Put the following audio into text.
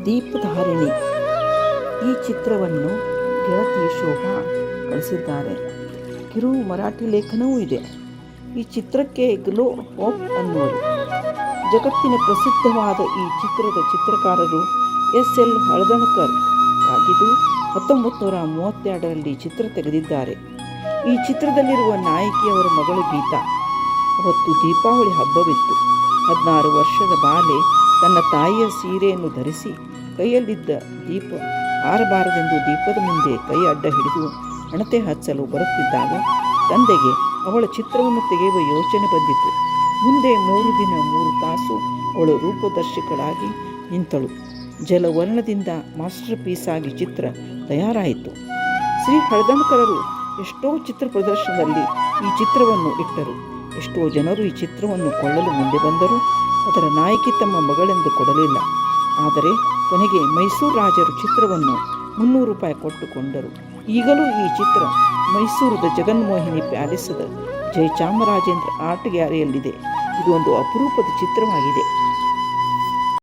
ದೀಪಧಾರಿಣಿ ಈ ಚಿತ್ರವನ್ನು ಗೆಳತಿ ಶೋಭಾ ಕಳಿಸಿದ್ದಾರೆ. ಕಿರು ಮರಾಠಿ ಲೇಖನವೂ ಇದೆ. ಈ ಚಿತ್ರಕ್ಕೆ ಗ್ಲೋ ಹೋಪ್ ಅನ್ನುವರು. ಜಗತ್ತಿನ ಪ್ರಸಿದ್ಧವಾದ ಈ ಚಿತ್ರದ ಚಿತ್ರಕಾರರು ಎಸ್.ಎಲ್. ಹಳದಣಕರ್ ಆಗಿದ್ದು 1932ರಲ್ಲಿ ಚಿತ್ರ ತೆಗೆದಿದ್ದಾರೆ. ಈ ಚಿತ್ರದಲ್ಲಿರುವ ನಾಯಕಿಯವರ ಮಗಳು ಗೀತಾ. ಅವತ್ತು ದೀಪಾವಳಿ ಹಬ್ಬವಿತ್ತು. 16 ವರ್ಷದ ಬಾಲೆ ತನ್ನ ತಾಯಿಯ ಸೀರೆಯನ್ನು ಧರಿಸಿ ಕೈಯಲ್ಲಿದ್ದ ದೀಪ ಆರಬಾರದೆಂದು ದೀಪದ ಮುಂದೆ ಕೈ ಅಡ್ಡ ಹಿಡಿದು ಹಣತೆ ಹಚ್ಚಲು ಬರುತ್ತಿದ್ದಾಗ ತಂದೆಗೆ ಅವಳ ಚಿತ್ರವನ್ನು ತೆಗೆಯುವ ಯೋಚನೆ ಬಂದಿತು. ಮುಂದೆ 3 ದಿನ 3 ತಾಸು ಅವಳು ರೂಪದರ್ಶಕಳಾಗಿ ನಿಂತಳು. ಜಲವರ್ಣದಿಂದ ಮಾಸ್ಟರ್ ಪೀಸ್ ಆಗಿ ಚಿತ್ರ ತಯಾರಾಯಿತು. ಶ್ರೀ ಹಳದಣಕರರು ಎಷ್ಟೋ ಚಿತ್ರ ಪ್ರದರ್ಶನದಲ್ಲಿ ಈ ಚಿತ್ರವನ್ನು ಇಟ್ಟರು. ಎಷ್ಟೋ ಜನರು ಈ ಚಿತ್ರವನ್ನು ಕೊಳ್ಳಲು ಮುಂದೆ ಬಂದರು. ಅದರ ನಾಯಕಿ ತಮ್ಮ ಮಗಳೆಂದು ಕೊಡಲಿಲ್ಲ. ಆದರೆ ಕೊನೆಗೆ ಮೈಸೂರು ರಾಜರು ಚಿತ್ರವನ್ನು 300 ರೂಪಾಯಿ ಕೊಟ್ಟುಕೊಂಡರು. ಈಗಲೂ ಈ ಚಿತ್ರ ಮೈಸೂರದ ಜಗನ್ಮೋಹಿನಿ ಪ್ಯಾಲೇಸದ ಜಯಚಾಮರಾಜೇಂದ್ರ ಆರ್ಟ್ ಗ್ಯಾಲರಿಯಲ್ಲಿದೆ. ಇದು ಒಂದು ಅಪರೂಪದ ಚಿತ್ರವಾಗಿದೆ.